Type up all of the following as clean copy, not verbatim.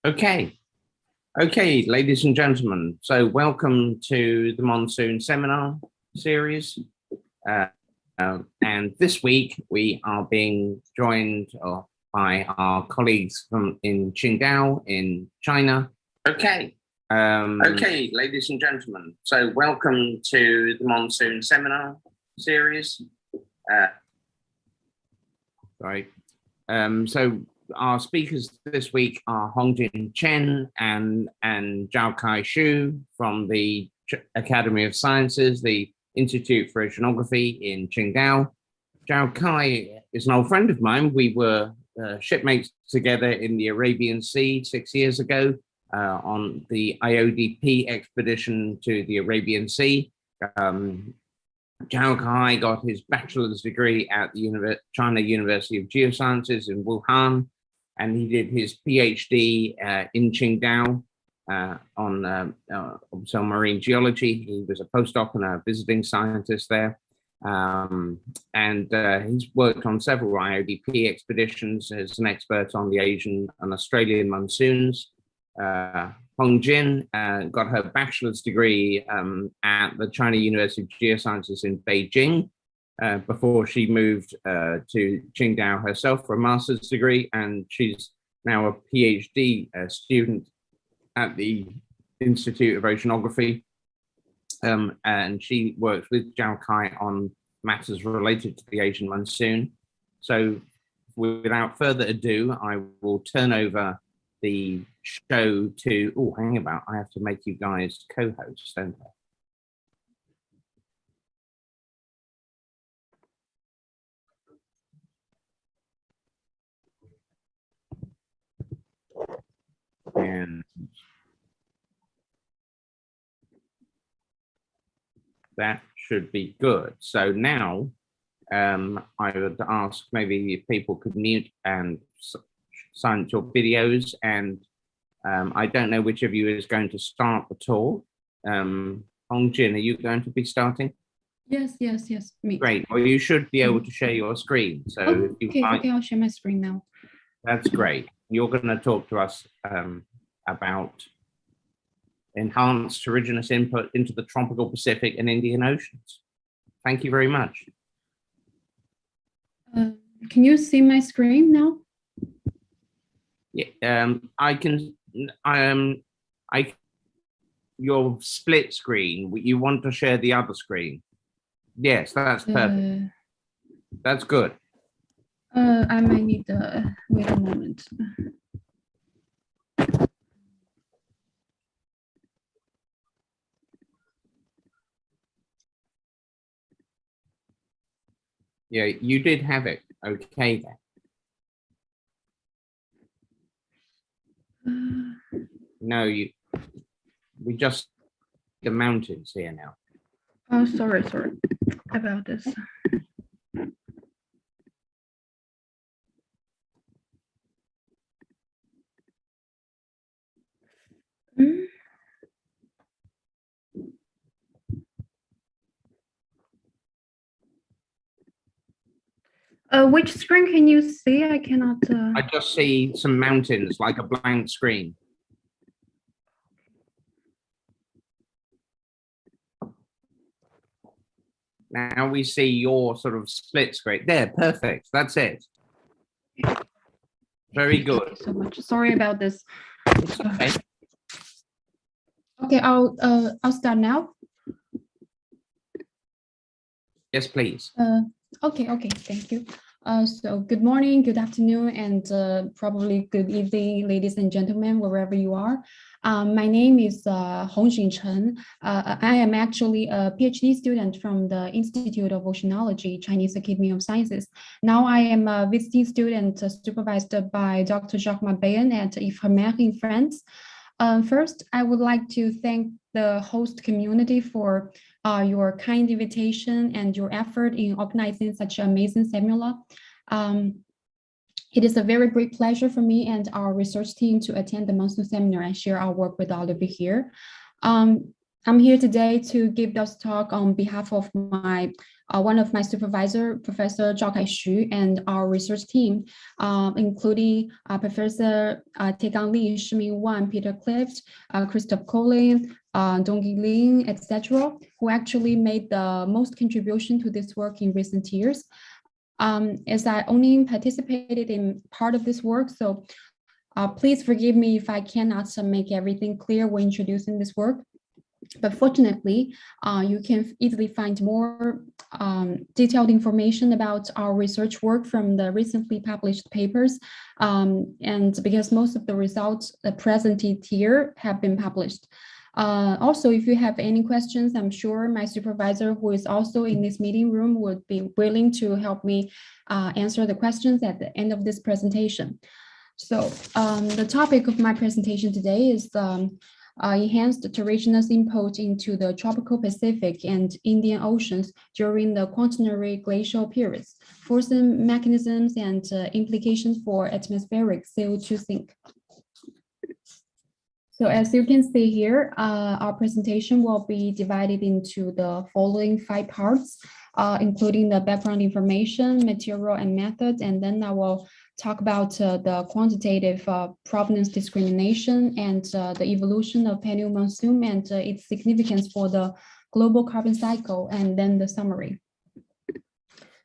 Okay, okay, ladies and gentlemen. So welcome to the Monsoon seminar series. And this week we are being joined by our colleagues in Qingdao in China. Okay, okay, ladies and gentlemen. So welcome to the Monsoon seminar series. So our speakers this week are Hongjin Chen and Zhaokai Xu from the Academy of Sciences, the Institute for Oceanography in Qingdao. Zhaokai is an old friend of mine. We were shipmates together in the Arabian Sea 6 years ago on the IODP expedition to the Arabian Sea. Zhaokai got his bachelor's degree at the China University of Geosciences in Wuhan, and he did his PhD in Qingdao on marine geology. He was a postdoc and a visiting scientist there. He's worked on several IODP expeditions as an expert on the Asian and Australian monsoons. Hongjin got her bachelor's degree at the China University of Geosciences in Beijing before she moved to Qingdao herself for a master's degree, and she's now a PhD student at the Institute of Oceanography, and she works with Zhaokai on matters related to the Asian monsoon. So without further ado, I will turn over the show to, oh, hang about, I have to make you guys co-hosts, don't I? And that should be good. So now I would ask maybe if people could mute and silence your videos, and I don't know which of you is going to start the talk. Hongjin, are you going to be starting? Yes, me. Great. Well, you should be able to share your screen. So if you okay, I'll share my screen now. That's great. You're going to talk to us about enhanced terrigenous input into the tropical Pacific and Indian Oceans. Thank you very much. Can you see my screen now? Yeah, I can. Your split screen. You want to share the other screen? Yes, that's perfect. That's good. I might need to wait a moment. Yeah, you did have it. Okay then. No, we just the mountains here now. Oh, sorry about this. Which screen can you see? I cannot. I just see some mountains, like a blank screen. Now we see your sort of split screen. There, perfect. That's it. Very good. Thank you so much. Sorry about this. It's okay. Okay, I'll start now. Yes, please. Okay, thank you. So good morning, good afternoon, and probably good evening, ladies and gentlemen, wherever you are. My name is Hongjin Chen. I am actually a PhD student from the Institute of Oceanology, Chinese Academy of Sciences. Now I am a visiting student supervised by Dr. Jacques Mabayan at IFREMER in France. First, I would like to thank the host community for your kind invitation and your effort in organizing such an amazing seminar. It is a very great pleasure for me and our research team to attend the Monsoon seminar and share our work with all of you here. I'm here today to give this talk on behalf of my one of my supervisor, Professor Zhaokai, and our research team, including Professor Taegang Li, Shiming Wan, Peter Clift, Christoph Colin, Dongyi Lin, etc., who actually made the most contribution to this work in recent years. As I only participated in part of this work, so please forgive me if I cannot make everything clear when introducing this work. But fortunately, you can easily find more detailed information about our research work from the recently published papers. And because most of the results presented here have been published. Also, if you have any questions, I'm sure my supervisor, who is also in this meeting room, would be willing to help me answer the questions at the end of this presentation. So the topic of my presentation today is enhanced terrigenous input into the tropical Pacific and Indian Oceans during the Quaternary glacial periods, forcing mechanisms and implications for atmospheric CO2 sink. So as you can see here, our presentation will be divided into the following 5 parts, including the background information, material, and methods, and then I will talk about the quantitative provenance discrimination and the evolution of Paleo-Monsoon and its significance for the global carbon cycle, and then the summary.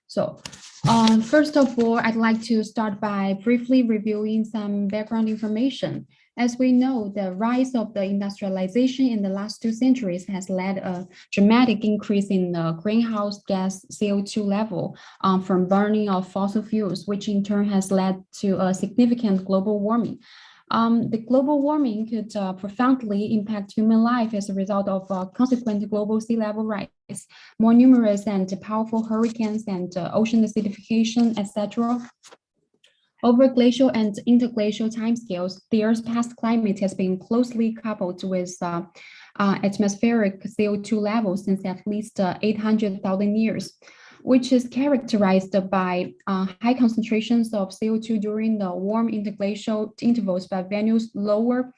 So first of all, I'd like to start by briefly reviewing some background information. As we know, the rise of the industrialization in the last 2 centuries has led a dramatic increase in the greenhouse gas CO2 level from burning of fossil fuels, which in turn has led to a significant global warming. The global warming could profoundly impact human life as a result of consequent global sea level rise, more numerous and powerful hurricanes and ocean acidification, etc. Over glacial and interglacial timescales, the Earth's past climate has been closely coupled with atmospheric CO2 levels since at least 800,000 years, which is characterized by high concentrations of CO2 during the warm interglacial intervals, but values lower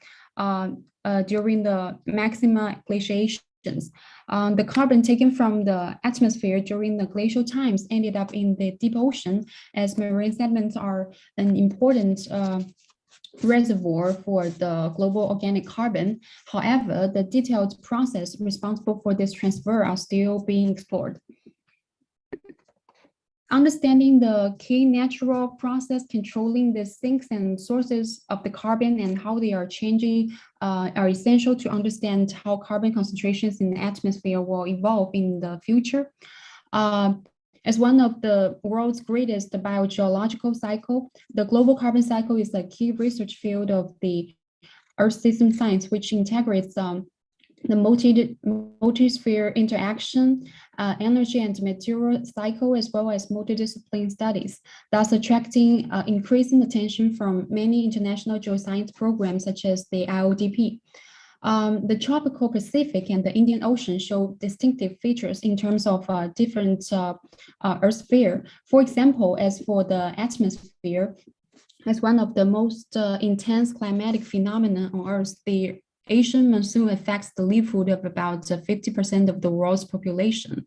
during the maxima glaciation. The carbon taken from the atmosphere during the glacial times ended up in the deep ocean, as marine sediments are an important reservoir for the global organic carbon. However, the detailed process responsible for this transfer are still being explored. Understanding the key natural process controlling the sinks and sources of the carbon and how they are changing are essential to understand how carbon concentrations in the atmosphere will evolve in the future. As one of the world's greatest biogeological cycle, the global carbon cycle is a key research field of the Earth system science, which integrates the multi-sphere interaction, energy and material cycle, as well as multidiscipline studies, thus attracting increasing attention from many international geoscience programs such as the IODP. The tropical Pacific and the Indian Ocean show distinctive features in terms of different Earth sphere. For example, as for the atmosphere, as one of the most intense climatic phenomena on Earth, the Asian monsoon affects the livelihood of about 50% of the world's population.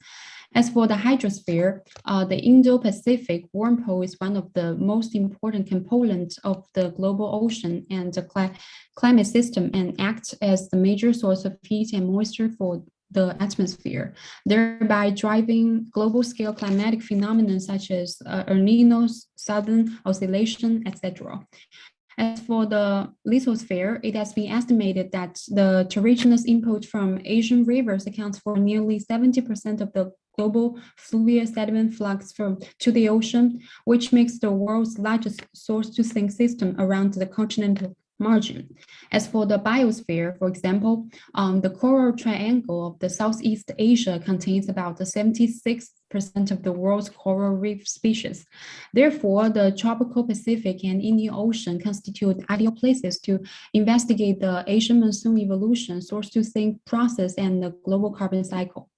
As for the hydrosphere, the Indo-Pacific warm pole is one of the most important components of the global ocean and the climate system, and acts as the major source of heat and moisture for the atmosphere, thereby driving global scale climatic phenomena such as El Nino, southern oscillation, etc. As for the lithosphere, it has been estimated that the terrigenous input from Asian rivers accounts for nearly 70% of the global fluvial sediment flux to the ocean, which makes the world's largest source-to-sink system around the continental margin. As for the biosphere, for example, the coral triangle of the Southeast Asia contains about 76% of the world's coral reef species. Therefore, the tropical Pacific and Indian Ocean constitute ideal places to investigate the Asian monsoon evolution, source-to-sink process, and the global carbon cycle.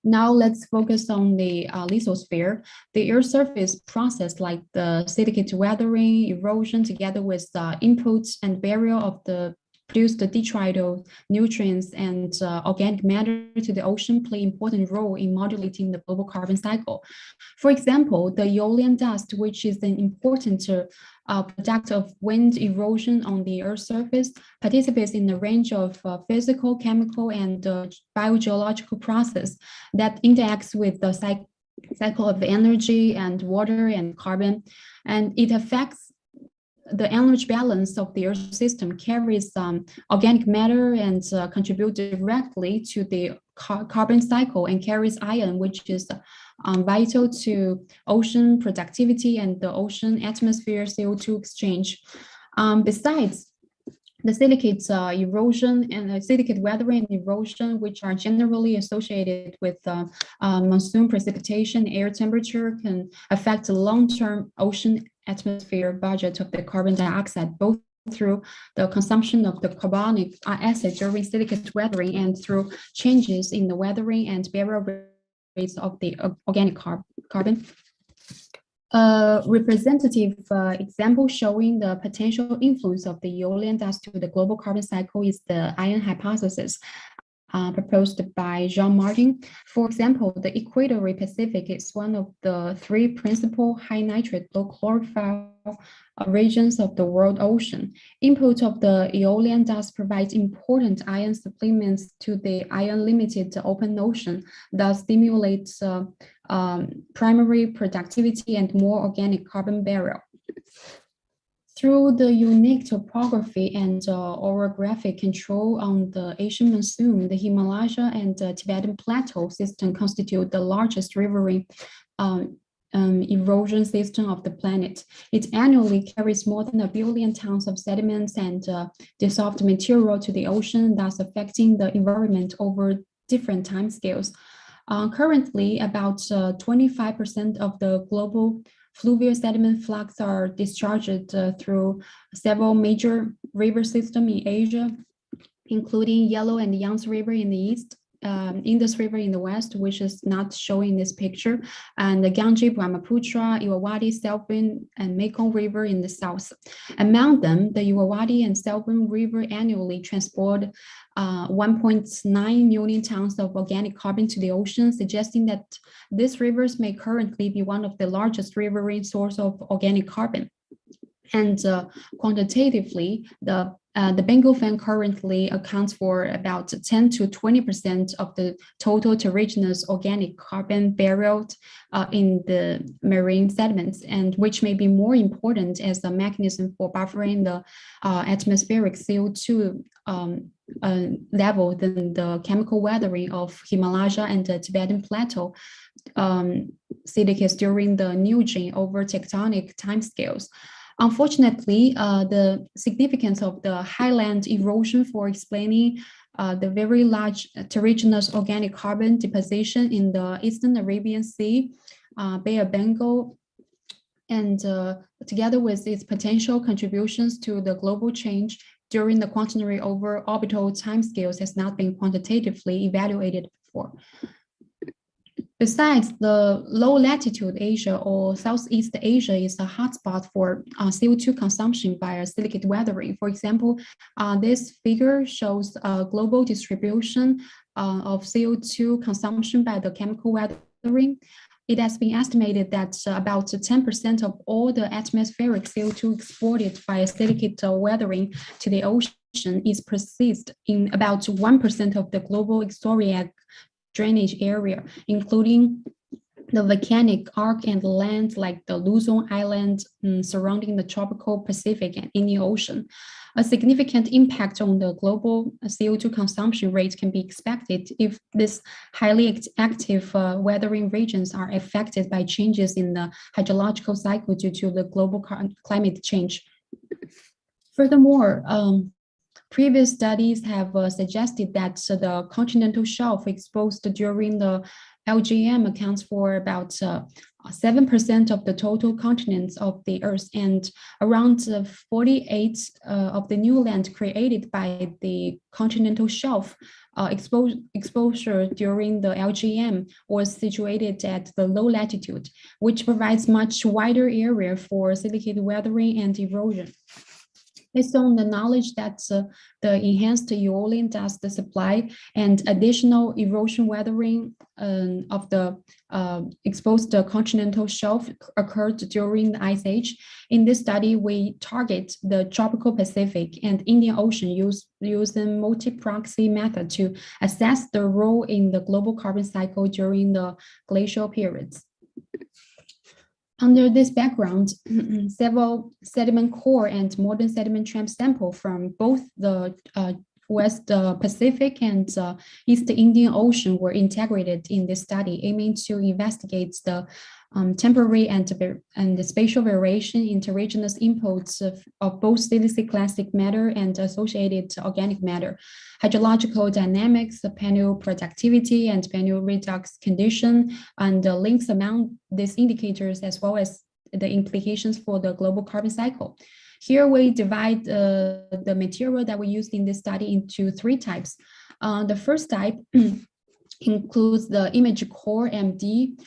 Now let's focus on the lithosphere. The Earth's surface process like the silicate weathering, erosion, together with the inputs and burial of the produce the detrital, nutrients, and organic matter to the ocean play an important role in modulating the global carbon cycle. For example, the eolian dust, which is an important product of wind erosion on the Earth's surface, participates in a range of physical, chemical, and biogeological process that interacts with the cycle of energy and water and carbon, and it affects the energy balance of the Earth system, carries organic matter and contribute directly to the carbon cycle, and carries iron, which is vital to ocean productivity and the ocean atmosphere CO2 exchange. Besides, the silicate erosion and silicate weathering and erosion, which are generally associated with monsoon precipitation, air temperature, can affect the long-term ocean atmosphere budget of the carbon dioxide, both through the consumption of the carbonic acid during silicate weathering and through changes in the weathering and burial rates of the organic carbon. A representative example showing the potential influence of the eolian dust to the global carbon cycle is the iron hypothesis proposed by Jean-Martin. For example, the equatorial Pacific is one of the three principal high nitrate, low chlorophyll regions of the world ocean. Input of the eolian dust provides important iron supplements to the iron-limited open ocean, thus stimulates primary productivity and more organic carbon burial. Through the unique topography and orographic control on the Asian monsoon, the Himalaya and the Tibetan Plateau system constitute the largest riverine erosion system of the planet. It annually carries more than 1 billion tons of sediments and dissolved material to the ocean, thus affecting the environment over different timescales. Currently, about 25% of the global fluvial sediment flux are discharged through several major river systems in Asia, including Yellow and Yangtze River in the east, Indus River in the west, which is not shown in this picture, and the Ganges, Brahmaputra, Irrawaddy, Salween, and Mekong River in the south. Among them, the Irrawaddy and Salween River annually transport 1.9 million tons of organic carbon to the ocean, suggesting that these rivers may currently be one of the largest riverine sources of organic carbon. And quantitatively, the Bengal fan currently accounts for about 10 to 20% of the total terrigenous organic carbon buried in the marine sediments, and which may be more important as a mechanism for buffering the atmospheric CO2 level than the chemical weathering of Himalaya and the Tibetan Plateau silicates during the Neogene over tectonic timescales. Unfortunately, the significance of the highland erosion for explaining the very large terrigenous organic carbon deposition in the Eastern Arabian Sea, Bay of Bengal, and together with its potential contributions to the global change during the quaternary over orbital timescales has not been quantitatively evaluated before. Besides, the low latitude Asia or Southeast Asia is a hotspot for CO2 consumption via silicate weathering. For example, this figure shows a global distribution of CO2 consumption by the chemical weathering. It has been estimated that about 10% of all the atmospheric CO2 exported via silicate weathering to the ocean is processed in about 1% of the global exoriac drainage area, including the volcanic arc and land like the Luzon Island surrounding the tropical Pacific and Indian Ocean. A significant impact on the global CO2 consumption rate can be expected if these highly active weathering regions are affected by changes in the hydrological cycle due to the global climate change. Furthermore, previous studies have suggested that the continental shelf exposed during the LGM accounts for about 7% of the total continents of the Earth, and around 48% of the new land created by the continental shelf exposure during the LGM was situated at the low latitude, which provides much wider area for silicate weathering and erosion. Based on the knowledge that the enhanced eolian dust supply and additional erosion weathering of the exposed continental shelf occurred during the Ice Age. In this study, we target the tropical Pacific and Indian Ocean using multi-proxy method to assess the role in the global carbon cycle during the glacial periods. Under this background, several sediment core and modern sediment tramp sample from both the West Pacific and East Indian Ocean were integrated in this study, aiming to investigate the temporary and the spatial variation in terrigenous inputs of both silicate matter and associated organic matter, hydrological dynamics, panel productivity, and panel redox condition, and the links among these indicators, as well as the implications for the global carbon cycle. Here we divide the material that we used in this study into three types. The first type includes the image core MD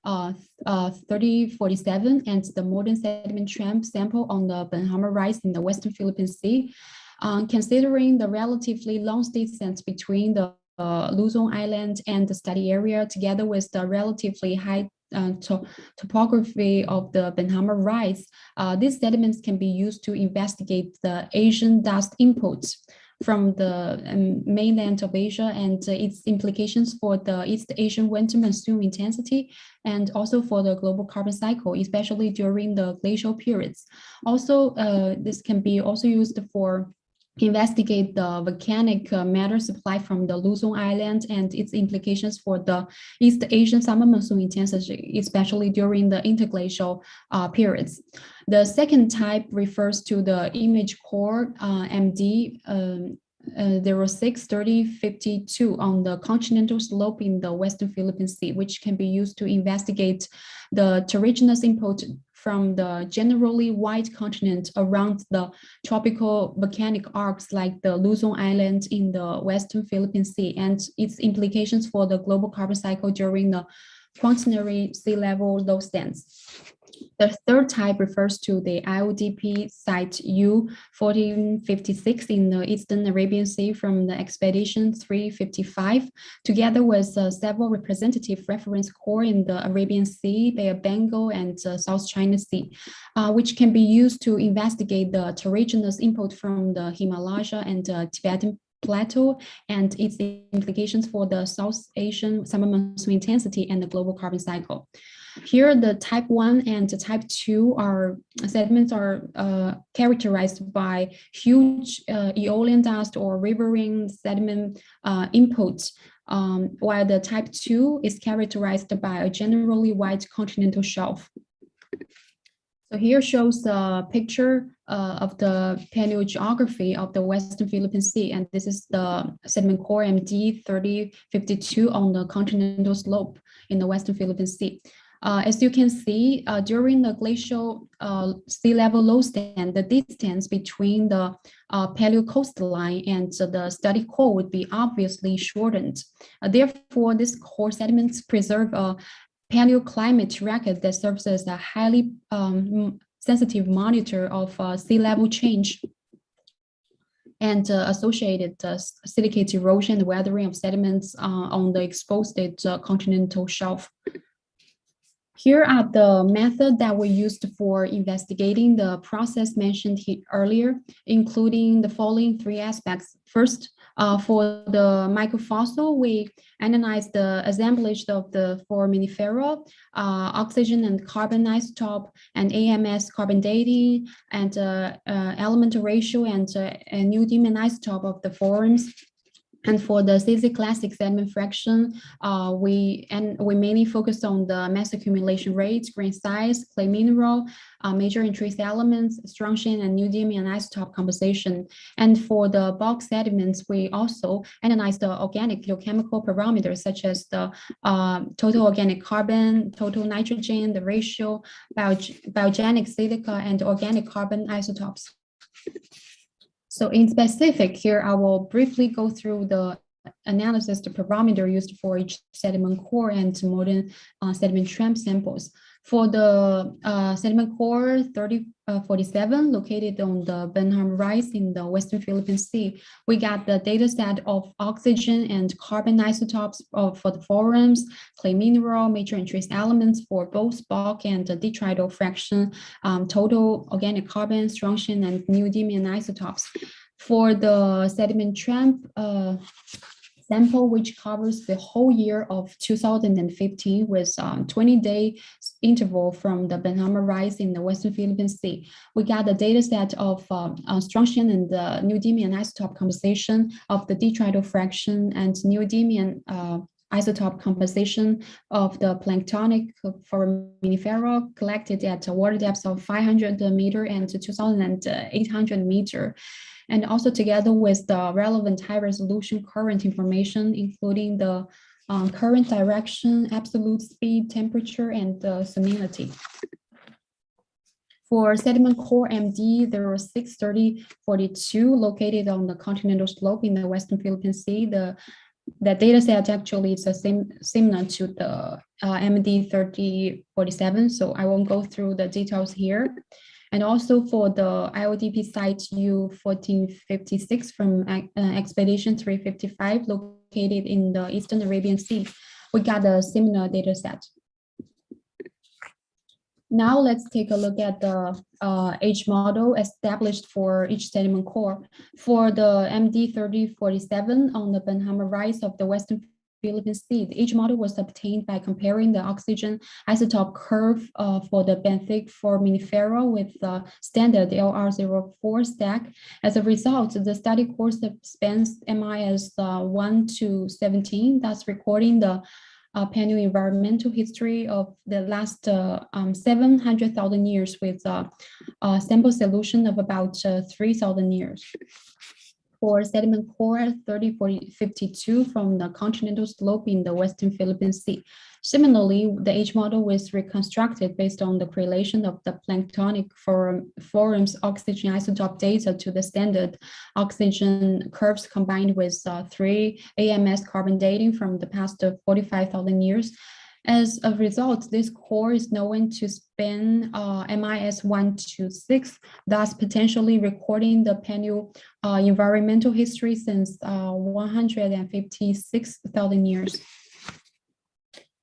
3047 and the modern sediment tramp sample on the Benhammer Rise in the Western Philippine Sea. Considering the relatively long distance between the Luzon Island and the study area, together with the relatively high topography of the Benhammer Rise, these sediments can be used to investigate the Asian dust inputs from the mainland of Asia and its implications for the East Asian winter monsoon intensity and also for the global carbon cycle, especially during the glacial periods. Also, this can be also used for investigate the volcanic matter supply from the Luzon Island and its implications for the East Asian summer monsoon intensity, especially during the interglacial periods. The second type refers to the image core MD 063052 on the continental slope in the Western Philippine Sea, which can be used to investigate the terrigenous input from the generally wide continent around the tropical volcanic arcs like the Luzon Island in the Western Philippine Sea and its implications for the global carbon cycle during the Quaternary sea level low stands. The third type refers to the IODP Site U1456 in the Eastern Arabian Sea from the Expedition 355, together with several representative reference core in the Arabian Sea, Bay of Bengal, and South China Sea, which can be used to investigate the terrigenous input from the Himalaya and Tibetan Plateau and its implications for the South Asian summer monsoon intensity and the global carbon cycle. Here, the type 1 and the type 2 sediments are characterized by huge eolian dust or riverine sediment inputs, while the type 2 is characterized by a generally wide continental shelf. So here shows the picture of the paleogeography of the Western Philippine Sea, and this is the sediment core MD 3052 on the continental slope in the Western Philippine Sea. As you can see, during the glacial sea level low stand, the distance between the paleo coastline and the study core would be obviously shortened. Therefore, these core sediments preserve a paleoclimate record that serves as a highly sensitive monitor of sea level change and associated silicate erosion and weathering of sediments on the exposed continental shelf. Here are the methods that we used for investigating the process mentioned earlier, including the following three aspects. First, for the microfossil, we analyzed the assemblage of the foraminifera, oxygen and carbon isotope, and AMS carbon dating, and element ratio, and neodymium isotope of the forams. And for the CZ classic sediment fraction, we mainly focused on the mass accumulation rate, grain size, clay mineral, major and trace elements, strontium and neodymium isotope composition. And for the bulk sediments, we also analyzed the organic geochemical parameters such as the total organic carbon, total nitrogen, the ratio, biogenic silica, and organic carbon isotopes. So in specific here, I will briefly go through the analysis, the parameter used for each sediment core and modern sediment tramp samples. For the sediment core 3047 located on the Benham Rise in the Western Philippine Sea, we got the data set of oxygen and carbon isotopes for the forams, clay mineral, major and trace elements for both bulk and detrital fraction, total organic carbon, strontium, and neodymium isotopes. For the sediment tramp sample, which covers the whole year of 2015 with 20-day interval from the Benham Rise in the Western Philippine Sea. We got the data set of strontium and the neodymium isotope composition of the detrital fraction and neodymium isotope composition of the planktonic foraminifera collected at water depths of 500 meter and 2,800 meter. And also together with the relevant high-resolution current information, including the current direction, absolute speed, temperature, and salinity. For sediment core MD, there were 63042 located on the continental slope in the Western Philippine Sea. The data set actually is similar to the MD 3047, so I won't go through the details here. And also for the IODP Site U1456 from Expedition 355 located in the Eastern Arabian Sea, we got a similar data set. Now let's take a look at the age model established for each sediment core. For the MD 3047 on the Benham Rise of the Western Philippine Sea, the age model was obtained by comparing the oxygen isotope curve for the benthic foraminifera with the standard LR04 stack. As a result, the study course spans MIS 1 to 17, thus recording the paleo-environmental history of the last 700,000 years with a sample solution of about 3,000 years. For sediment core 3052 from the continental slope in the Western Philippine Sea. Similarly, the age model was reconstructed based on the correlation of the planktonic forum's oxygen isotope data to the standard oxygen curves combined with 3 AMS carbon dating from the past 45,000 years. As a result, this core is known to span MIS 1 to 6, thus potentially recording the paleo-environmental history since 156,000 years.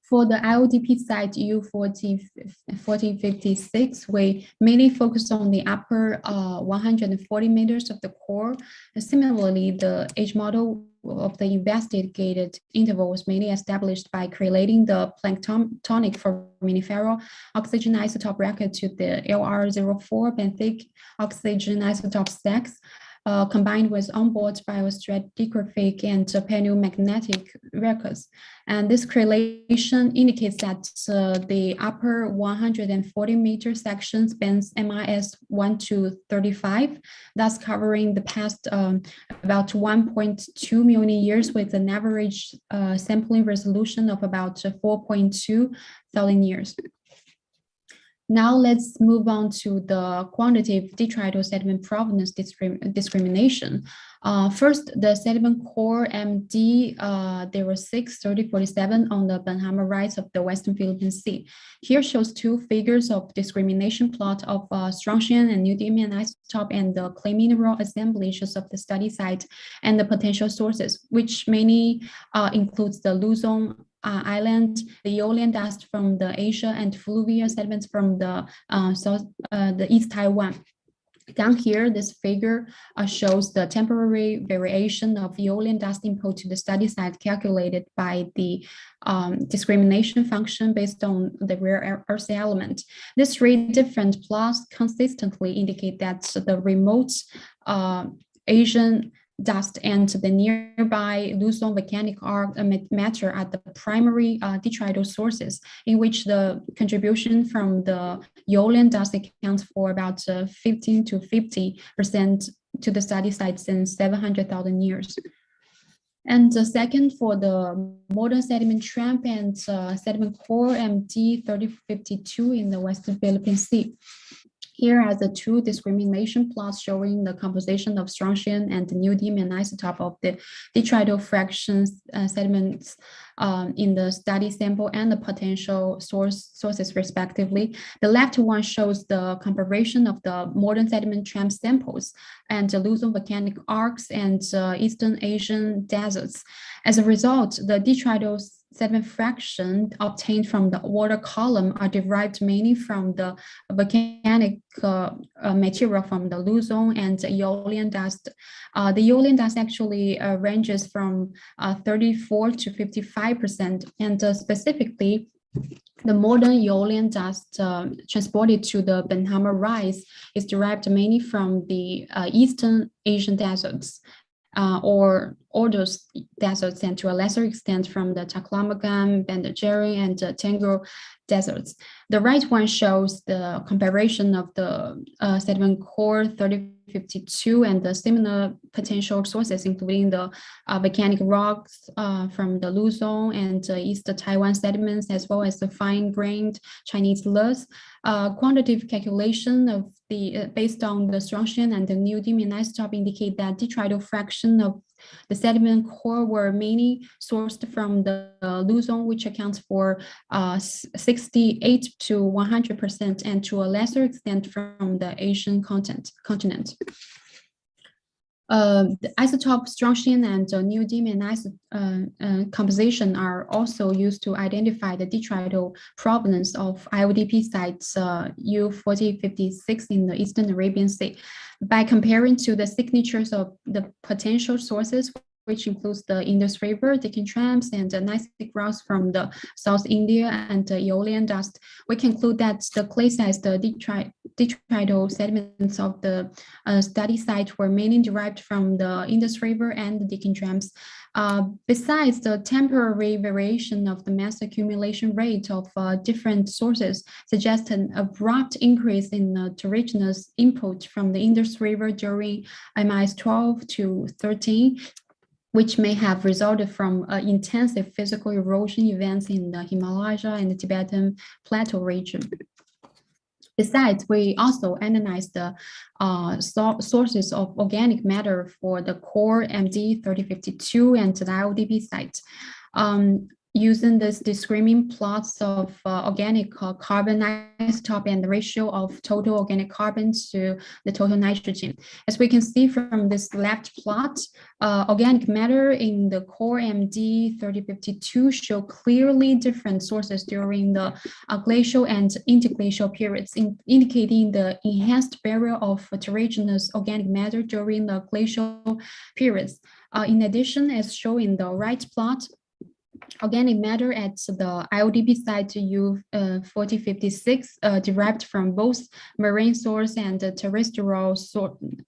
For the IODP Site U1456, we mainly focus on the upper 140 meters of the core. Similarly, the age model of the investigated interval was mainly established by correlating the planktonic foraminifera oxygen isotope record to the LR04 benthic oxygen isotope stacks, combined with onboard biostratigraphic and paleomagnetic records. And this correlation indicates that the upper 140 meter section spans MIS 1 to 35, thus covering the past about 1.2 million years with an average sampling resolution of about 4.2 thousand years. Now let's move on to the quantitative detrital sediment provenance discrimination. First, the sediment core MD, there were 63047 on the Benham Rise of the Western Philippine Sea. Here shows two figures of discrimination plot of strontium and neodymium isotope and the clay mineral assemblages of the study site and the potential sources, which mainly includes the Luzon Island, the eolian dust from the Asia, and fluvial sediments from the East Taiwan. Down here, this figure shows the temporary variation of eolian dust input to the study site calculated by the discrimination function based on the rare earth element. These three different plots consistently indicate that the remote Asian dust and the nearby Luzon volcanic arc matter are the primary detrital sources, in which the contribution from the eolian dust accounts for about 15 to 50% to the study site since 700,000 years. And the second, for the modern sediment tramp and sediment core MD 3052 in the Western Philippine Sea. Here are the two discrimination plots showing the composition of strontian and the neodymium and isotope of the detrital fractions sediments in the study sample and the potential sources respectively. The left one shows the comparison of the modern sediment tramp samples and the Luzon volcanic arcs and Eastern Asian deserts. As a result, the detrital sediment fraction obtained from the water column are derived mainly from the volcanic material from the Luzon and the eolian dust. The eolian dust actually ranges from 34 to 55%, and specifically, the modern eolian dust transported to the Benhammer Rise is derived mainly from the Eastern Asian deserts. Or those deserts, and to a lesser extent from the Taklamakan, Bandar-Jeri, and Tengro deserts. The right one shows the comparison of the sediment core 3052 and the similar potential sources, including the volcanic rocks from the Luzon and East Taiwan sediments, as well as the fine-grained Chinese loess. Quantitative calculation of the based on the strontian and the neodymium isotope indicate that detrital fraction of the sediment core were mainly sourced from the Luzon, which accounts for 68 to 100%, and to a lesser extent from the Asian continent. The isotope strontian and neodymium composition are also used to identify the detrital provenance of IODP sites U1456 in the Eastern Arabian Sea. By comparing to the signatures of the potential sources, which includes the Indus River, Deccan Tramps, and the gneissic rocks from the South India and the eolian dust, we conclude that the clay-sized detrital sediments of the study site were mainly derived from the Indus River and the Deccan Tramps. Besides, the temporary variation of the mass accumulation rate of different sources suggests an abrupt increase in the terrigenous input from the Indus River during MIS 12 to 13, which may have resulted from intensive physical erosion events in the Himalaya and the Tibetan Plateau region. Besides, we also analyzed the sources of organic matter for the core MD 3052 and the IODP site. Using this discriminating plots of organic carbon isotope and the ratio of total organic carbon to the total nitrogen. As we can see from this left plot, organic matter in the core MD 3052 show clearly different sources during the glacial and interglacial periods, indicating the enhanced barrier of terrigenous organic matter during the glacial periods. In addition, as shown in the right plot, organic matter at the IODP site U1456 derived from both marine source and terrestrial sources,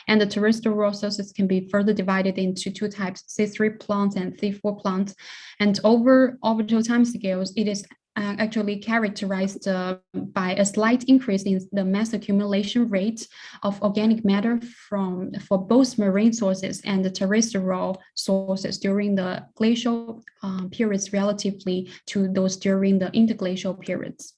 and the terrestrial sources can be further divided into two types, C3 plants and C4 plants, and over orbital timescales, it is actually characterized by a slight increase in the mass accumulation rate of organic matter for both marine sources and the terrestrial sources during the glacial periods relatively to those during the interglacial periods.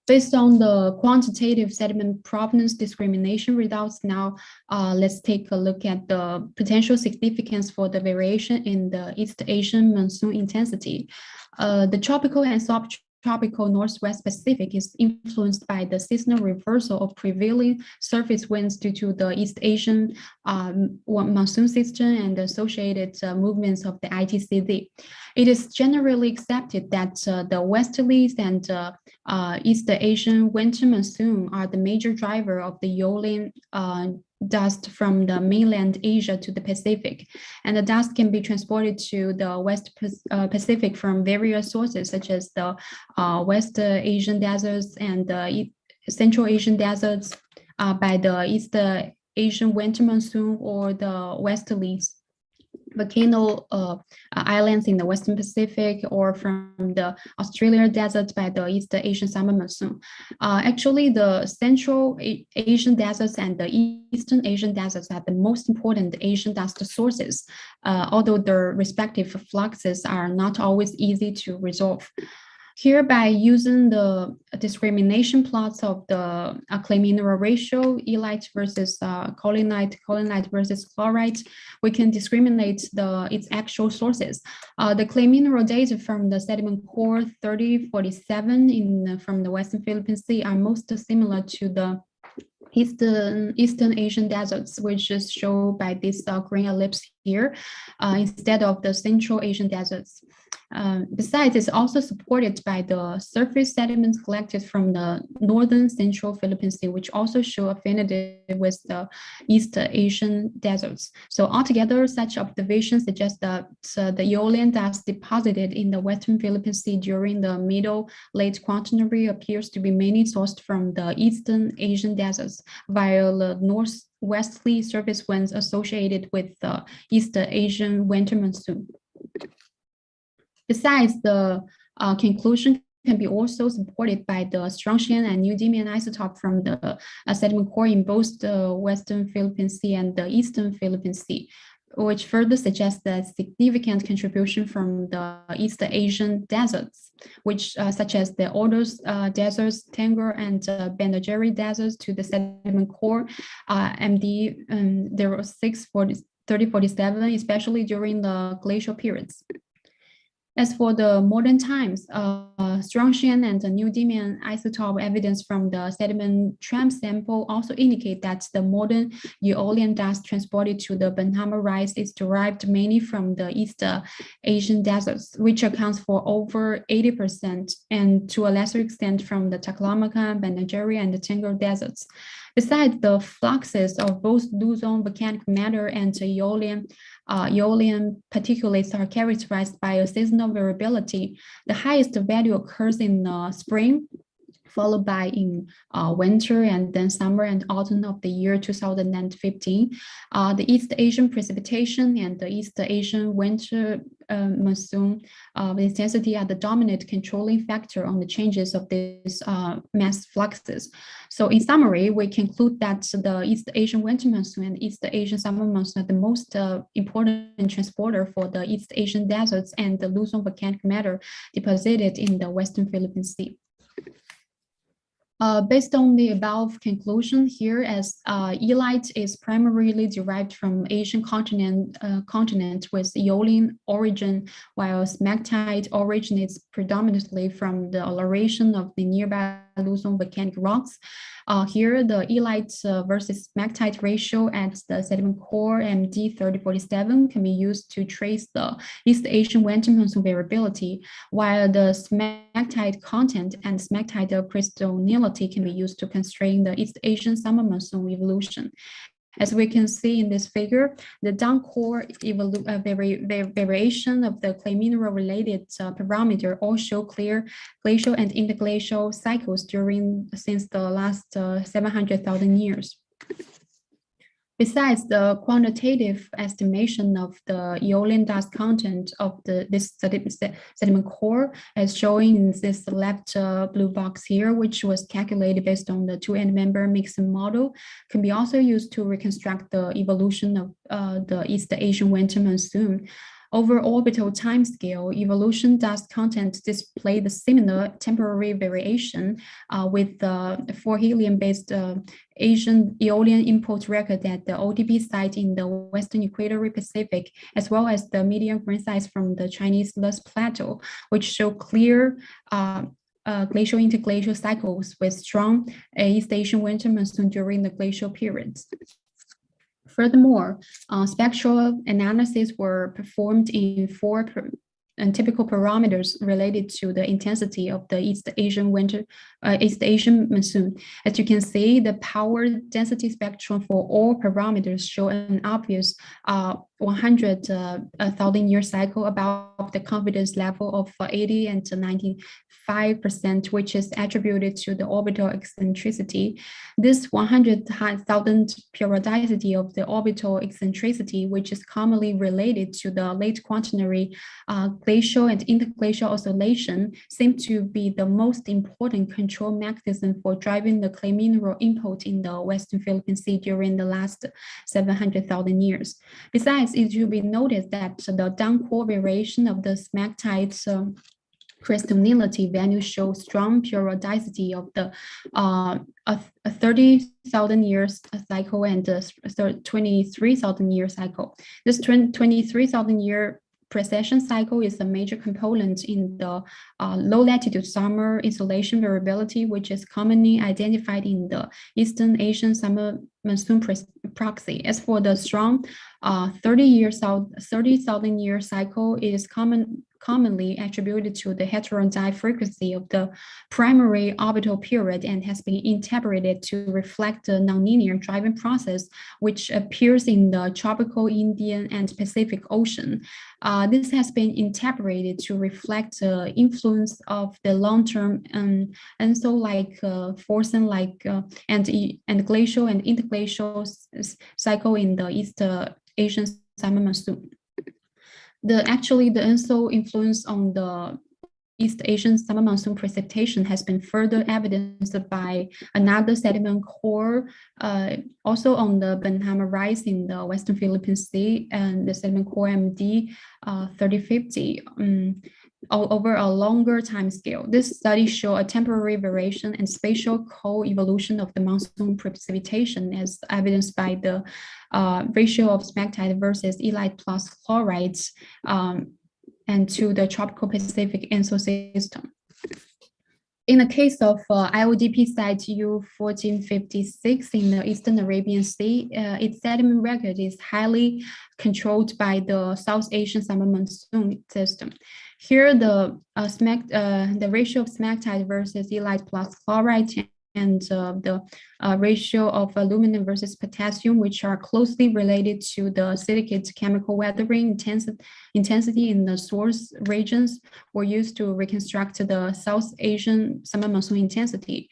Based on the quantitative sediment provenance discrimination results, now let's take a look at the potential significance for the variation in the East Asian monsoon intensity. The tropical and subtropical Northwest Pacific is influenced by the seasonal reversal of prevailing surface winds due to the East Asian monsoon system and the associated movements of the ITCZ. It is generally accepted that the westerlies and East Asian winter monsoon are the major driver of the eolian dust from the mainland Asia to the Pacific. And the dust can be transported to the West Pacific from various sources, such as the West Asian deserts and the Central Asian deserts by the East Asian winter monsoon or the westerlies. Volcano islands in the Western Pacific, or from the Australian desert by the East Asian summer monsoon. Actually, the Central Asian deserts and the Eastern Asian deserts are the most important Asian dust sources, although their respective fluxes are not always easy to resolve. Here, by using the discrimination plots of the clay mineral ratio, eolite versus collinite, collinite versus chlorite, we can discriminate its actual sources. The clay mineral data from the sediment core 3047 from the Western Philippine Sea are most similar to the Eastern Asian deserts, which is shown by this green ellipse here, instead of the Central Asian deserts. Besides, it's also supported by the surface sediments collected from the northern central Philippine Sea, which also show affinity with the East Asian deserts. So altogether, such observations suggest that the eolian dust deposited in the Western Philippine Sea during the middle late Quaternary appears to be mainly sourced from the Eastern Asian deserts, while the northwesterly surface winds associated with the East Asian winter monsoon. Besides, the conclusion can be also supported by the strontian and neodymium isotope from the sediment core in both the Western Philippine Sea and the Eastern Philippine Sea, which further suggests that significant contribution from the East Asian deserts, which such as the Ordos deserts, Tangor and Bandageri deserts to the sediment core, MD 3047, especially during the glacial periods. As for the modern times, strontian and the neodymium isotope evidence from the sediment tramp sample also indicate that the modern eolian dust transported to the Banhama Rise is derived mainly from the East Asian deserts, which accounts for over 80%, and to a lesser extent from the Taklamakan, Bandageri, and the Tangor deserts. Besides, the fluxes of both Luzon volcanic matter and eolian particulates are characterized by a seasonal variability. The highest value occurs in spring, followed by in winter and then summer and autumn of the year 2015. The East Asian precipitation and the East Asian winter monsoon intensity are the dominant controlling factor on the changes of these mass fluxes. So in summary, we conclude that the East Asian winter monsoon and East Asian summer monsoon are the most important transporter for the East Asian deserts and the Luzon volcanic matter deposited in the Western Philippine Sea. Based on the above conclusion here, as eolite is primarily derived from Asian continent with eolian origin, while smectite originates predominantly from the alteration of the nearby Luzon volcanic rocks. Here, the eolite versus smectite ratio at the sediment core MD 3047 can be used to trace the East Asian winter monsoon variability, while the smectite content and smectite crystallization can be used to constrain the East Asian summer monsoon evolution. As we can see in this figure, the down core variation of the clay mineral related parameter all show clear glacial and interglacial cycles since the last 700,000 years. Besides, the quantitative estimation of the eolian dust content of this sediment core, as shown in this left blue box here, which was calculated based on the two end-member mixing model, can be also used to reconstruct the evolution of the East Asian winter monsoon. Over orbital timescale, evolution dust content display the similar temporary variation with the 4 helium-based Asian eolian import record at the IODP site in the Western Equatorial Pacific, as well as the medium green sites from the Chinese Loess Plateau, which show clear glacial interglacial cycles with strong East Asian winter monsoon during the glacial periods. Furthermore, spectral analyses were performed in 4 typical parameters related to the intensity of the East Asian monsoon. As you can see, the power density spectrum for all parameters show an obvious 100,000 year cycle above the confidence level of 80 and 95%, which is attributed to the orbital eccentricity. This 100,000 periodicity of the orbital eccentricity, which is commonly related to the late Quaternary glacial and interglacial oscillation, seem to be the most important control mechanism for driving the clay mineral input in the Western Philippine Sea during the last 700,000 years. Besides, it should be noted that the downcore variation of the smectite crystallinity values show strong periodicity of the 30,000 years cycle and the 23,000 year cycle. This 23,000 year precession cycle is a major component in the low latitude summer insolation variability, which is commonly identified in the Eastern Asian summer monsoon proxy. As for the strong 30,000 year cycle, it is commonly attributed to the heterodyne frequency of the primary orbital period and has been interpreted to reflect the nonlinear driving process, which appears in the tropical Indian and Pacific Ocean. This has been interpreted to reflect the influence of the long-term ENSO-like and glacial and interglacial cycle in the East Asian summer monsoon. The ENSO influence on the East Asian summer monsoon precipitation has been further evidenced by another sediment core, also on the Benhama Rise in the Western Philippine Sea, and the sediment core MD 3050 over a longer time scale. This study shows a temporary variation and spatial co-evolution of the monsoon precipitation as evidenced by the ratio of smectite versus elite plus chlorides and to the tropical Pacific ENSO system. In the case of IODP Site U1456 in the Eastern Arabian Sea, its sediment record is highly controlled by the South Asian summer monsoon system. Here, the ratio of smectite versus elite plus chloride and the ratio of aluminum versus potassium, which are closely related to the silicate chemical weathering intensity in the source regions, were used to reconstruct the South Asian summer monsoon intensity.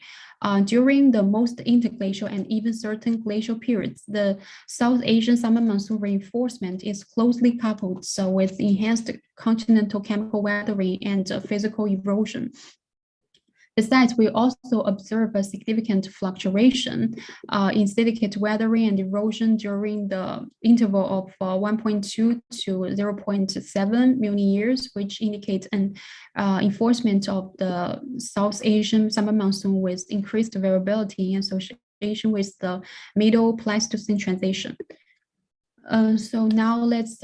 During the most interglacial and even certain glacial periods, the South Asian summer monsoon reinforcement is closely coupled with enhanced continental chemical weathering and physical erosion. Besides, we also observe a significant fluctuation in silicate weathering and erosion during the interval of 1.2 to 0.7 million years, which indicates an enforcement of the South Asian summer monsoon with increased variability in association with the Middle Pleistocene transition. So now let's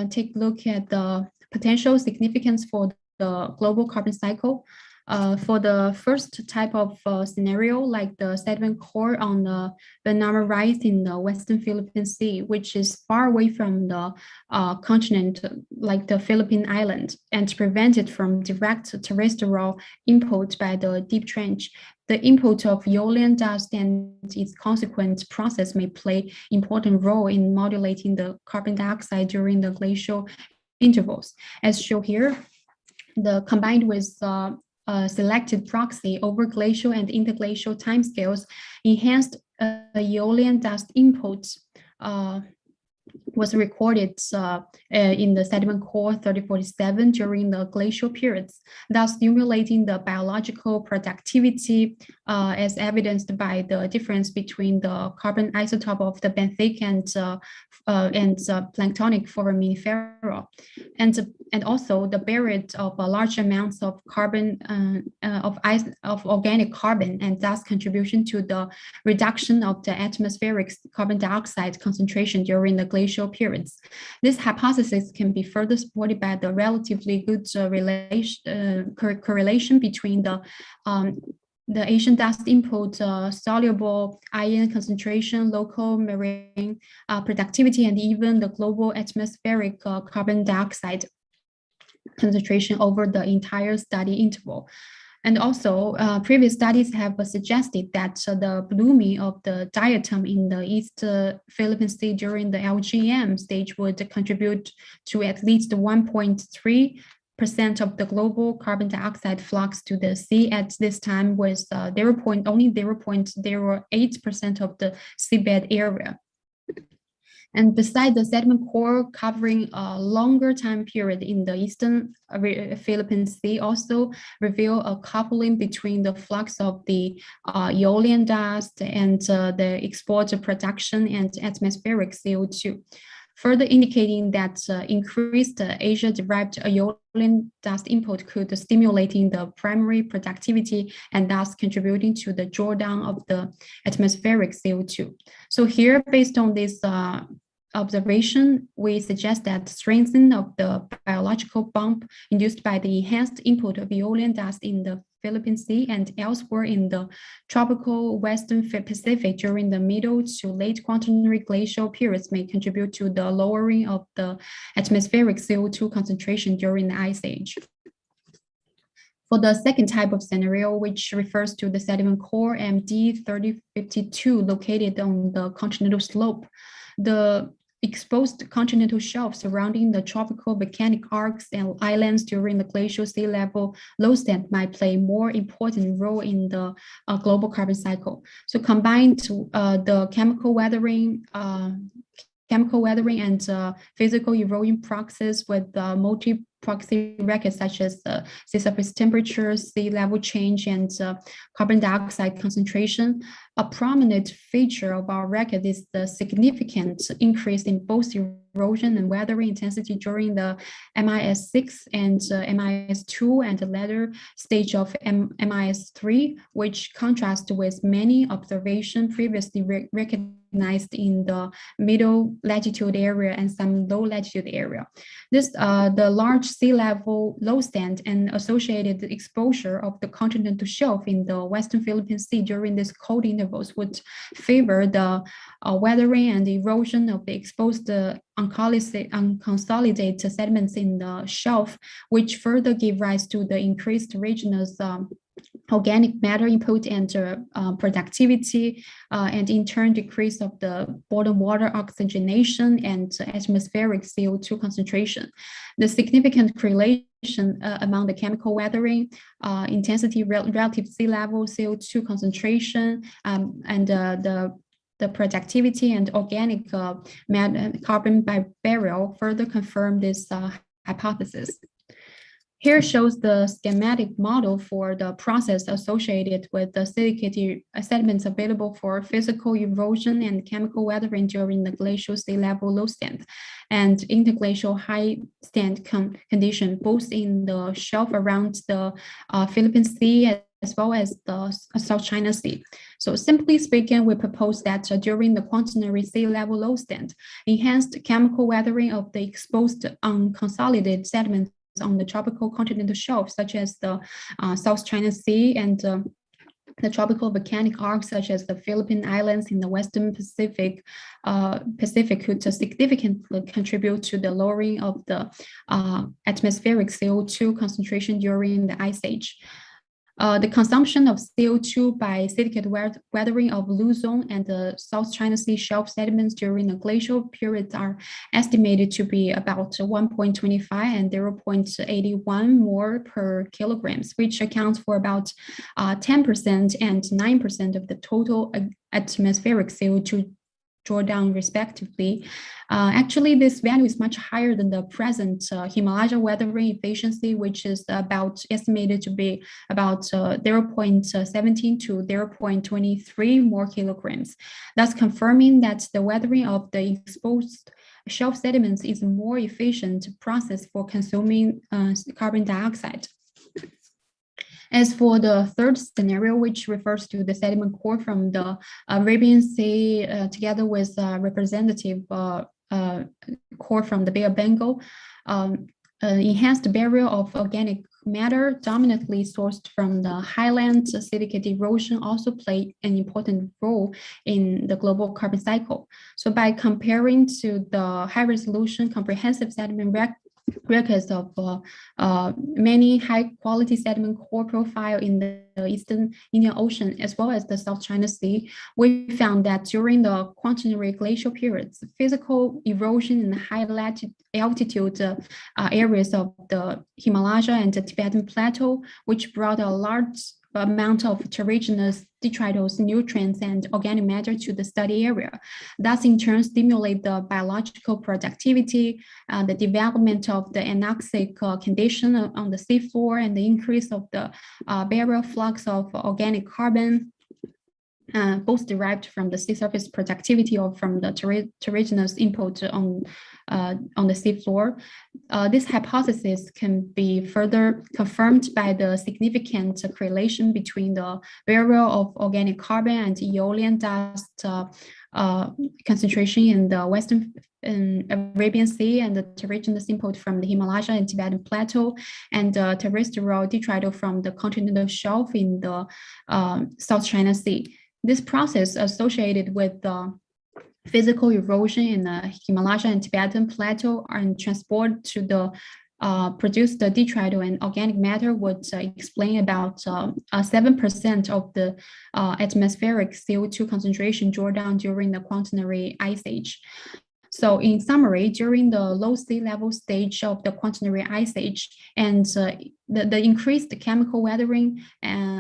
take a look at the potential significance for the global carbon cycle. For the first type of scenario, like the sediment core on the Benhama Rise in the Western Philippine Sea, which is far away from the continent, like the Philippine Island, and prevented from direct terrestrial input by the deep trench, the input of eolian dust and its consequent process may play important role in modulating the carbon dioxide during the glacial intervals. As shown here, the combined with selected proxy over glacial and interglacial timescales, enhanced eolian dust input was recorded in the sediment core 3047 during the glacial periods, thus stimulating the biological productivity as evidenced by the difference between the carbon isotope of the benthic and planktonic foraminifera, and also the buried of large amounts of carbon of organic carbon, and thus contribution to the reduction of the atmospheric carbon dioxide concentration during the glacial periods. This hypothesis can be further supported by the relatively good correlation between the Asian dust input, soluble ion concentration, local marine productivity, and even the global atmospheric carbon dioxide concentration over the entire study interval. And also, previous studies have suggested that the blooming of the diatom in the East Philippine Sea during the EAM stage would contribute to at least 1.3% of the global carbon dioxide flux to the sea at this time, with only 0.08% of the seabed area. And besides, the sediment core covering a longer time period in the Eastern Philippine Sea also reveal a coupling between the flux of the eolian dust and the export production and atmospheric CO2. further indicating that increased Asia-derived eolian dust input could stimulate the primary productivity and thus contributing to the drawdown of the atmospheric CO2. So here, based on this observation, we suggest that strengthening of the biological bump induced by the enhanced input of eolian dust in the Philippine Sea and elsewhere in the tropical Western Pacific during the middle to late Quaternary glacial periods may contribute to the lowering of the atmospheric CO2 concentration during the Ice Age. For the second type of scenario, which refers to the sediment core MD3052 located on the continental slope, the exposed continental shelf surrounding the tropical volcanic arcs and islands during the glacial sea level low stand might play a more important role in the global carbon cycle. So combined the chemical weathering and physical erosion process with multi-proxy records such as sea surface temperature, sea level change, and carbon dioxide concentration. A prominent feature of our record is the significant increase in both erosion and weathering intensity during the MIS6 and MIS2 and the latter stage of MIS3, which contrast with many observations previously recognized in the middle latitude area and some low latitude area. The large sea level low stand and associated exposure of the continental shelf in the Western Philippine Sea during this cold intervals would favor the weathering and erosion of the exposed unconsolidated sediments in the shelf, which further give rise to the increased regional organic matter input and productivity, and in turn decrease of the bottom water oxygenation and atmospheric CO2 concentration. The significant correlation among the chemical weathering, intensity, relative sea level, CO2 concentration, and the productivity and organic carbon by barrel further confirm this hypothesis. Here shows the schematic model for the process associated with the silicate sediments available for physical erosion and chemical weathering during the glacial sea level low stand and interglacial high stand condition, both in the shelf around the Philippine Sea as well as the South China Sea. So simply speaking, we propose that during the Quaternary sea level low stand, enhanced chemical weathering of the exposed unconsolidated sediments on the tropical continental shelf, such as the South China Sea and the tropical volcanic arcs, such as the Philippine Islands in the Western Pacific, could significantly contribute to the lowering of the atmospheric CO2 concentration during the Ice Age. The consumption of CO2 by silicate weathering of Luzon and the South China Sea shelf sediments during the glacial periods are estimated to be about 1.25 and 0.81 more per kilograms, which accounts for about 10% and 9% of the total atmospheric CO2 drawdown respectively. Actually, this value is much higher than the present Himalaya weathering efficiency, which is estimated to be about 0.17 to 0.23 more kilograms, thus confirming that the weathering of the exposed shelf sediments is a more efficient process for consuming carbon dioxide. As for the third scenario, which refers to the sediment core from the Arabian Sea, together with representative core from the Bay of Bengal, enhanced barrier of organic matter dominantly sourced from the highland silicate erosion also play an important role in the global carbon cycle. So by comparing to the high resolution comprehensive sediment records of many high-quality sediment core profile in the Eastern Indian Ocean as well as the South China Sea, we found that during the Quaternary glacial periods, physical erosion in high altitude areas of the Himalaya and the Tibetan Plateau, which brought a large amount of terrigenous detritus, nutrients, and organic matter to the study area. Thus, in turn, stimulate the biological productivity, the development of the anoxic condition on the seafloor, and the increase of the barrier flux of organic carbon. both derived from the sea surface productivity or from the terrigenous input on the seafloor. This hypothesis can be further confirmed by the significant correlation between the burial of organic carbon and eolian dust concentration in the Western Arabian Sea and the terrigenous input from the Himalaya and Tibetan Plateau and terrestrial detrital from the continental shelf in the South China Sea. This process associated with the physical erosion in the Himalaya and Tibetan Plateau and transport to the produce the detrital and organic matter would explain about 7% of the atmospheric CO2 concentration drawdown during the Quaternary Ice Age. So in summary, during the low sea level stage of the Quaternary Ice Age and the increased chemical weathering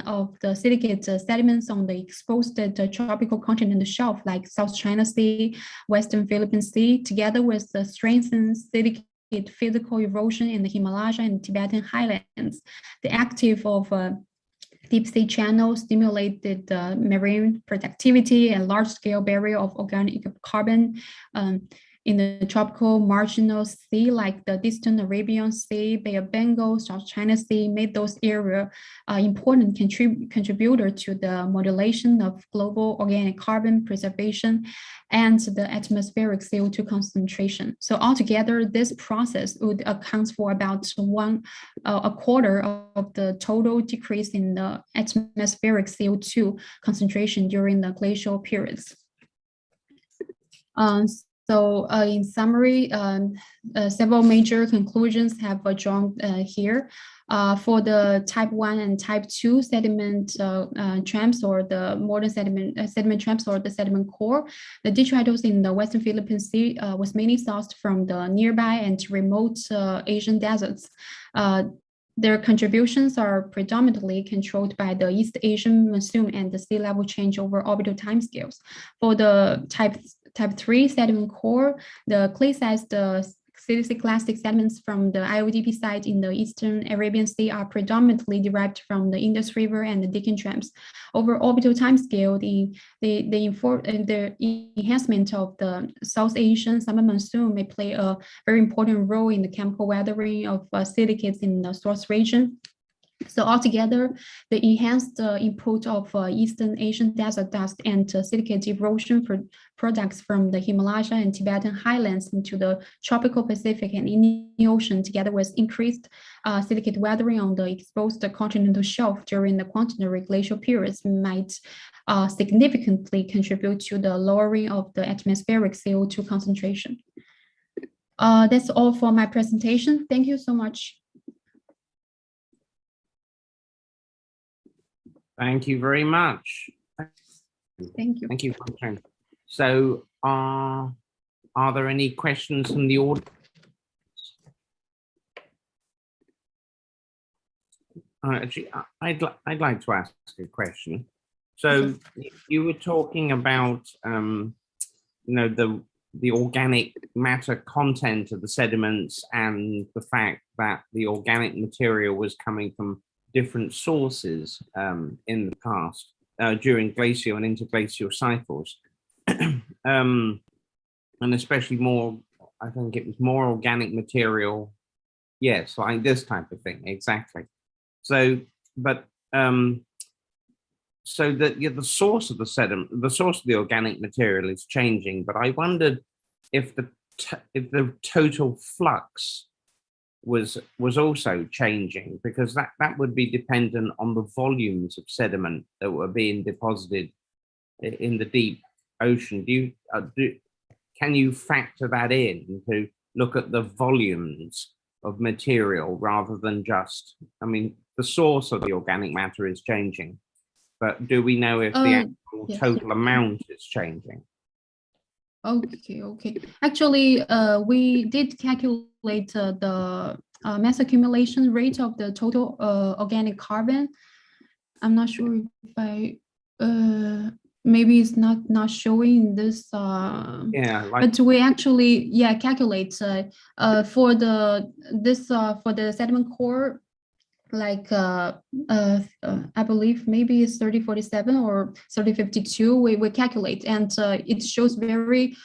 of the silicate sediments on the exposed tropical continental shelf like South China Sea, Western Philippine Sea, together with the strengthened silicate physical erosion in the Himalaya and Tibetan highlands, the active of deep sea channel stimulated marine productivity and large-scale barrier of organic carbon in the tropical marginal sea, like the distant Arabian Sea, Bay of Bengal, South China Sea, made those areas important contributor to the modulation of global organic carbon preservation and the atmospheric CO2 concentration. So altogether, this process would account for about a quarter of the total decrease in the atmospheric CO2 concentration during the glacial periods. So in summary, several major conclusions have been drawn here. For the type 1 and type 2 sediment champs or the modern sediment champs or the sediment core, the detritals in the Western Philippine Sea was mainly sourced from the nearby and remote Asian deserts. Their contributions are predominantly controlled by the East Asian monsoon and the sea level change over orbital timescales. For the type 3 sediment core, the clay-sized silicate sediments from the IODP site in the Eastern Arabian Sea are predominantly derived from the Indus River and the Deccan Trams. Over orbital timescale, the enhancement of the South Asian summer monsoon may play a very important role in the chemical weathering of silicates in the source region. So altogether, the enhanced input of Eastern Asian desert dust and silicate erosion products from the Himalaya and Tibetan highlands into the tropical Pacific and Indian Ocean, together with increased silicate weathering on the exposed continental shelf during the Quaternary glacial periods, might significantly contribute to the lowering of the atmospheric CO2 concentration. That's all for my presentation. Thank you so much. Thank you very much. Thank you. Thank you, Chen. So, are there any questions from the audience? Actually, I'd like to ask a question. So, you were talking about, you know, the organic matter content of the sediments and the fact that the organic material was coming from different sources in the past during glacial and interglacial cycles. And especially more, I think it was more organic material. Yes, like this type of thing, exactly. So, but so that the source of the sediment, the source of the organic material is changing. But I wondered if the total flux was also changing, because that would be dependent on the volumes of sediment that were being deposited in the deep ocean. Can you factor that in to look at the volumes of material rather than just, I mean, the source of the organic matter is changing, but do we know if the actual total amount is changing? Okay. Actually, we did calculate the mass accumulation rate of the total organic carbon. I'm not sure if I maybe it's not showing this. But we actually calculate for the sediment core. like I believe maybe it's 3047 or 3052, we calculate, and it shows very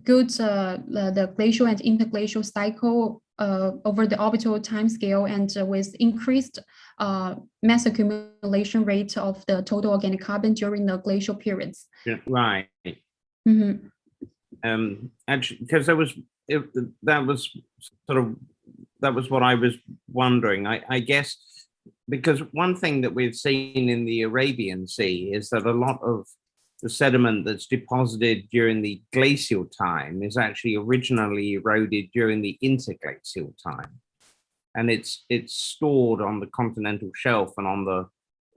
good the glacial and interglacial cycle over the orbital time scale, and with increased mass accumulation rate of the total organic carbon during the glacial periods. Yeah, right. Mm-hmm. Actually, because that was what I was wondering. I guess because one thing that we've seen in the Arabian Sea is that a lot of the sediment that's deposited during the glacial time is actually originally eroded during the interglacial time, and it's stored on the continental shelf and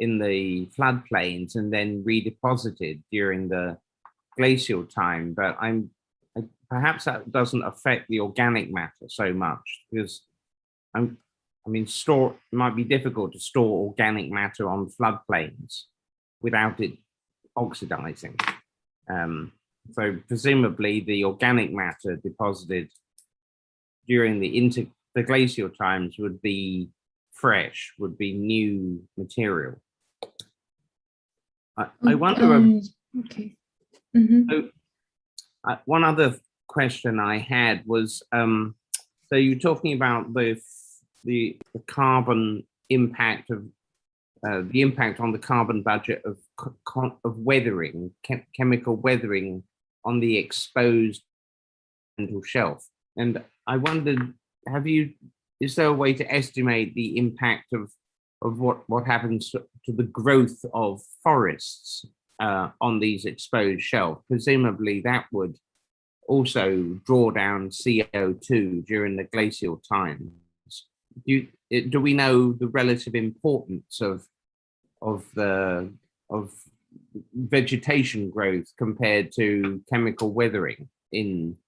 in the floodplains, and then redeposited during the glacial time. But perhaps that doesn't affect the organic matter so much, because it might be difficult to store organic matter on floodplains without it oxidizing. So presumably the organic matter deposited during the glacial times would be fresh, would be new material. I wonder. Okay. Mm-hmm. So, one other question I had was, so you're talking about the carbon impact of the impact on the carbon budget of weathering, chemical weathering on the exposed continental shelf. And I wondered, is there a way to estimate the impact of what happens to the growth of forests on these exposed shelves? Presumably that would also draw down CO2 during the glacial times. Do we know the relative importance of vegetation growth compared to chemical weathering in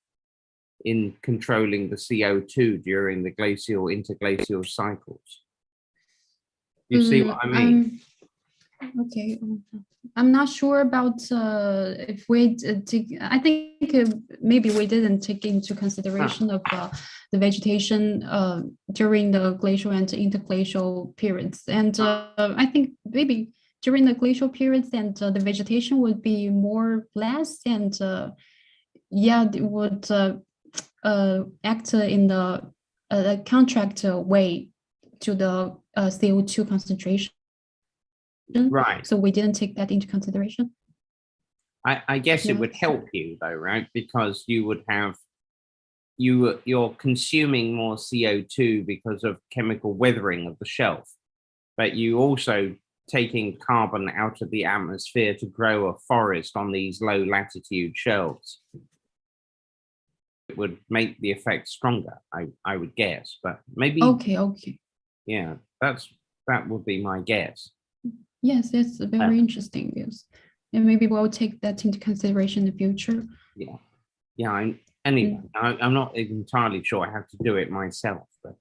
controlling the CO2 during the glacial interglacial cycles? You see what I mean? Okay, I'm not sure about if we take. I think maybe we didn't take into consideration of the vegetation during the glacial and interglacial periods, and I think maybe during the glacial periods, and the vegetation would be more less, and yeah, it would act in the contract way to the CO2 concentration. Right. So we didn't take that into consideration. I guess it would help you though, right? Because you would have, you're consuming more CO2 because of chemical weathering of the shelf, but you also taking carbon out of the atmosphere to grow a forest on these low latitude shelves. It would make the effect stronger, I would guess, but maybe. Okay. Yeah, that would be my guess. Yes, that's very interesting. Yes, and maybe we'll take that into consideration in the future. Yeah. Anyway, I'm not entirely sure. I have to do it myself. But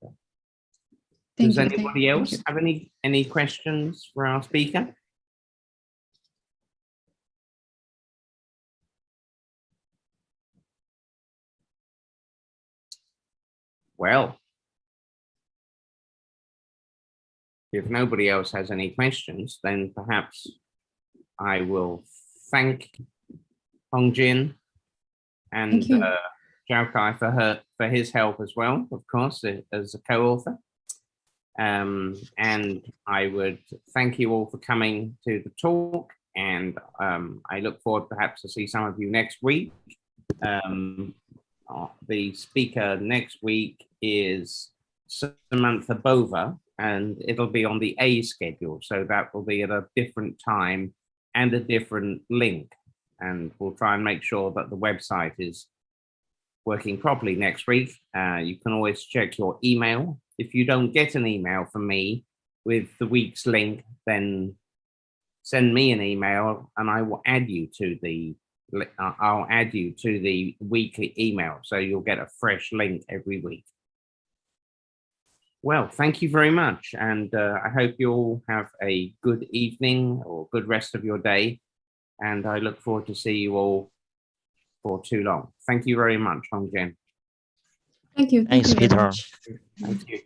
does anybody else have any questions for our speaker? Well, if nobody else has any questions, then perhaps I will thank Hongjin and Zhaokai for his help as well, of course, as a co-author. And I would thank you all for coming to the talk, and I look forward perhaps to see some of you next week. The speaker next week is Samantha Bova, and it'll be on the A schedule, so that will be at a different time and a different link, and we'll try and make sure that the website is working properly next week. You can always check your email. If you don't get an email from me with the week's link, then send me an email and I will add you to the weekly email, so you'll get a fresh link every week. Well, thank you very much, and I hope you all have a good evening or good rest of your day, and I look forward to see you all for too long. Thank you very much, Hongjin. Thank you. Thanks, Peter. Thank you.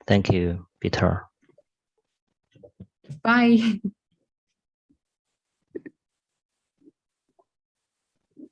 Thank you, Peter. Bye.